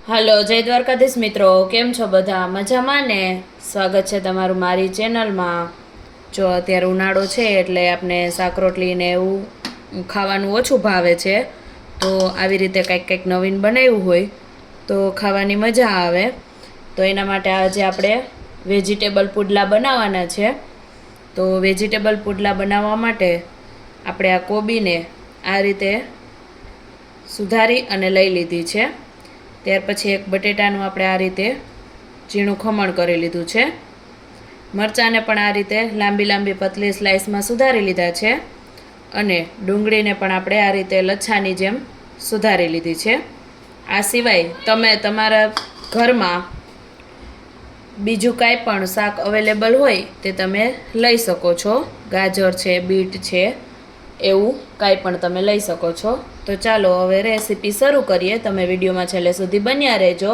Hello, જય દ્વારકાધીશ મિત્રો. કેમ છો બધા? મજામાં ને? સ્વાગત છે તમારું મારી ચેનલમાં. જો અત્યારે ઉનાળો છે એટલે આપણે શાક રોટલી ને એવું ખાવાનું ઓછું ભાવે છે, તો આવી રીતે કંઈક નવીન બનાવ્યું હોય તો ખાવાની મજા આવે. તો એના માટે આજે આપણે વેજીટેબલ પુડલા બનાવવાના છે. તો વેજીટેબલ પુડલા બનાવવા માટે આપણે આ કોબીને આ રીતે સુધારી અને લઈ લીધી છે. ત્યાર પછી એક બટેટાનું આપણે આ રીતે ઝીણું ખમણ કરી લીધું છે. મરચાંને પણ આ રીતે લાંબી લાંબી પતલી સ્લાઇસમાં સુધારી લીધા છે. અને ડુંગળીને પણ આપણે આ રીતે લચ્છાની જેમ સુધારી લીધી છે. આ સિવાય તમે તમારા ઘરમાં બીજું કાંઈ પણ શાક અવેલેબલ હોય તે તમે લઈ શકો છો. ગાજર છે, બીટ છે, એવું કાંઈ પણ તમે લઈ શકો છો. તો ચાલો હવે રેસીપી શરૂ કરીએ. તમે વિડીયોમાં છેલ્લે સુધી બન્યા રહેજો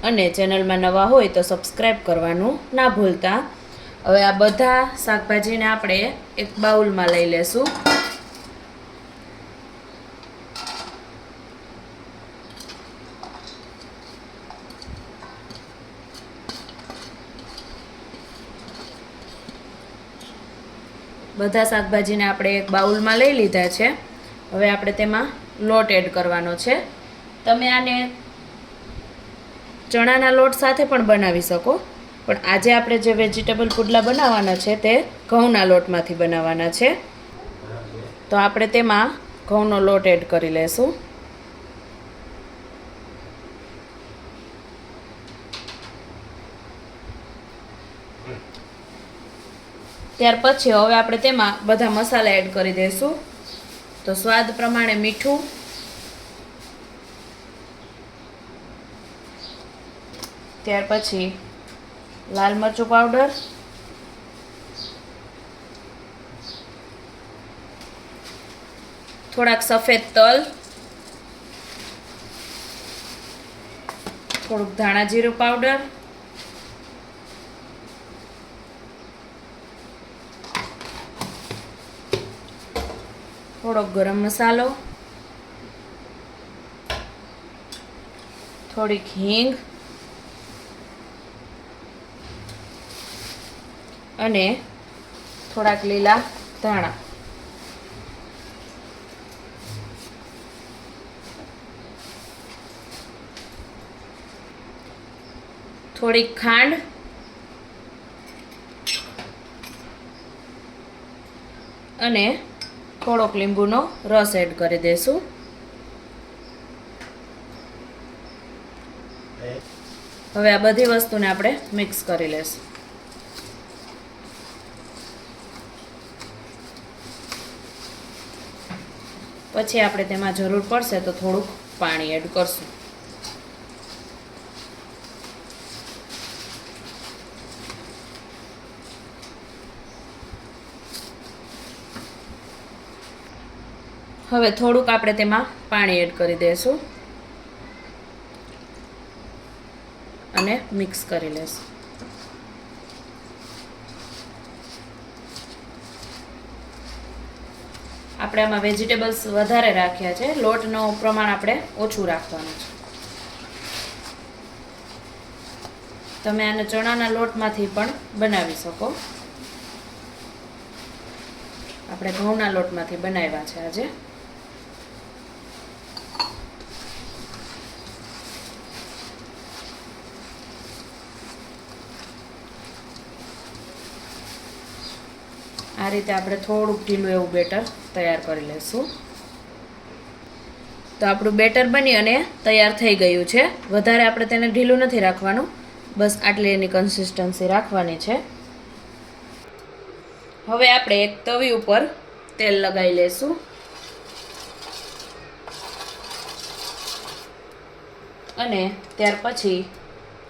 અને ચેનલમાં નવા હોય તો સબસ્ક્રાઈબ કરવાનું ના ભૂલતા. હવે આ બધા શાકભાજીને આપણે એક બાઉલમાં લઈ લેશું. બધા શાકભાજીને આપણે એક બાઉલમાં લઈ લીધા છે. હવે આપણે તેમાં લોટ એડ કરવાનો છે. તમે આને ચણાના લોટ સાથે પણ બનાવી શકો, પણ આજે આપણે જે વેજીટેબલ પુડલા બનાવવાના છે તે ઘઉંના લોટમાંથી બનાવવાના છે. તો આપણે તેમાં ઘઉંનો લોટ એડ કરી લેશું. ત્યાર પછી હવે આપણે તેમાં બધા મસાલા એડ કરી દઈશું. તો સ્વાદ પ્રમાણે મીઠું, ત્યાર પછી લાલ મરચું પાવડર, થોડાક સફેદ તલ, થોડુંક ધાણા જીરું પાવડર, થોડોક ગરમ મસાલો, થોડીક હિંગ અને થોડાક લીલા ધાણા. થોડીક ખાંડ અને થોડોક લીંબુનો રસ એડ કરી દઈશું. હવે આ બધી વસ્તુને આપણે મિક્સ કરી લઈશું. પછી આપણે તેમાં જરૂર પડશે તો થોડુંક પાણી એડ કરશું. હવે થોડુંક આપણે તેમાં પાણી એડ કરી દઈશું અને મિક્સ કરી લઈશું. આપણે આમાં વેજીટેબલ્સ વધારે રાખ્યા છે, લોટનું પ્રમાણ આપણે ઓછું રાખવાનું છે. તમે આને ચણાના લોટમાંથી પણ બનાવી શકો. આપણે ઘઉંના લોટમાંથી બનાવ્યા છે આજે. આ રીતે આપણે થોડુંક ઢીલું એવું બેટર તૈયાર કરી લઈશું. તો આપણું બેટર બની અને તૈયાર થઈ ગયું છે. વધારે આપણે તેને ઢીલું નથી રાખવાનું, બસ આટલી એની કન્સિસ્ટન્સી રાખવાની છે. હવે આપણે એક તવી ઉપર તેલ લગાવી લઈશું અને ત્યાર પછી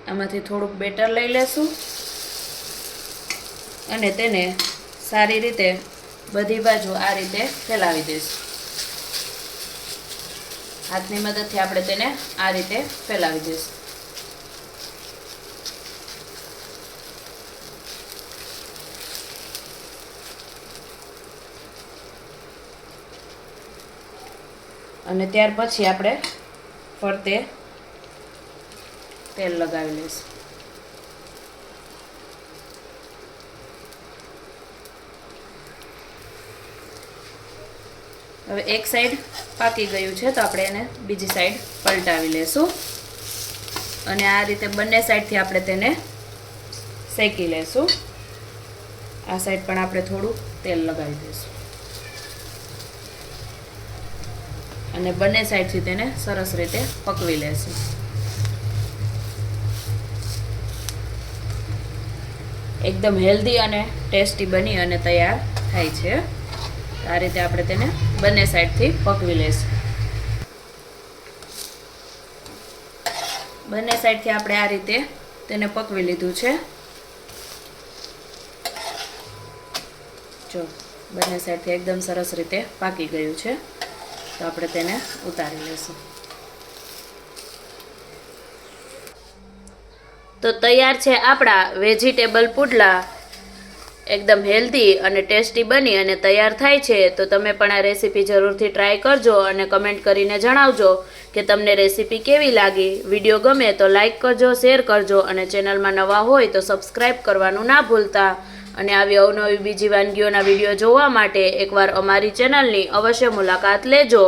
આમાંથી થોડુંક બેટર લઈ લેશું અને તેને સારી રીતે બધી બાજુ આ રીતે ફેલાવી દઈશું. હાથની મદદથી આપણે તેને આ રીતે ફેલાવી દઈશું. અને ત્યાર પછી આપણે ફરતે તેલ લગાવી લઈશું. હવે એક સાઈડ પાકી ગયું છે તો આપણે એને બીજી સાઈડ પલટાવી લેશું અને આ રીતે બંને સાઈડથી આપણે તેને શેકી લેશું. આ સાઈડ પણ આપણે થોડું તેલ લગાવી દઈશું અને બંને સાઈડથી તેને સરસ રીતે પકવી લેશું. એકદમ હેલ્ધી અને ટેસ્ટી બની અને તૈયાર થાય છે. આ રીતે આપણે તેને બંને સાઈડથી પકવી લઈશું. બંને સાઈડથી આપણે આ રીતે તેને પકવી લીધું છે. જો બંને સાઈડથી એકદમ સરસ રીતે પાકી ગયું છે તો આપણે તેને ઉતારી લઈશું. તો તૈયાર છે આપણા વેજીટેબલ પુડલા. એકદમ હેલ્ધી અને ટેસ્ટી બની અને તૈયાર થાય છે. તો તમે પણ આ રેસીપી જરૂરથી ટ્રાય કરજો અને કમેન્ટ કરીને જણાવજો કે તમને રેસીપી કેવી લાગી. વિડીયો ગમે તો લાઈક કરજો, શેર કરજો અને ચેનલમાં નવા હોય તો સબસ્ક્રાઈબ કરવાનું ના ભૂલતા. અને આવી અવનવી બીજી વાનગીઓના વિડીયો જોવા માટે એકવાર અમારી ચેનલની અવશ્ય મુલાકાત લેજો.